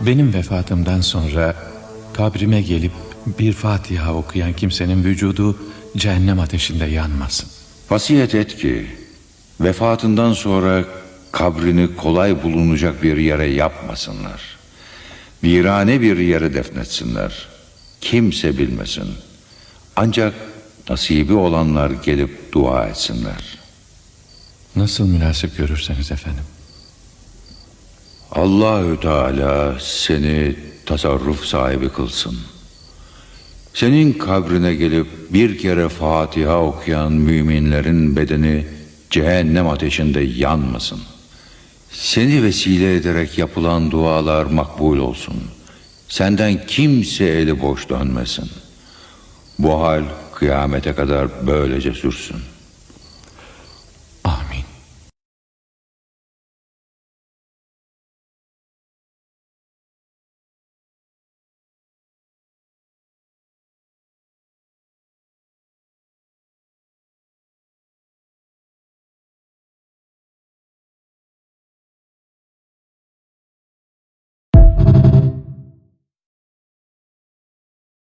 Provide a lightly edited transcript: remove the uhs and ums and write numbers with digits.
Benim vefatımdan sonra kabrime gelip bir Fatiha okuyan kimsenin vücudu cehennem ateşinde yanmasın. Vasiyet et ki vefatından sonra kabrini kolay bulunacak bir yere yapmasınlar. Virane bir yere defnetsinler. Kimse bilmesin. Ancak nasibi olanlar gelip dua etsinler. Nasıl münasip görürseniz efendim. Allahü Teala seni tasarruf sahibi kılsın. Senin kabrine gelip bir kere Fatiha okuyan müminlerin bedeni cehennem ateşinde yanmasın. Seni vesile ederek yapılan dualar makbul olsun. Senden kimse eli boş dönmesin. Bu hal kıyamete kadar böylece sürsün.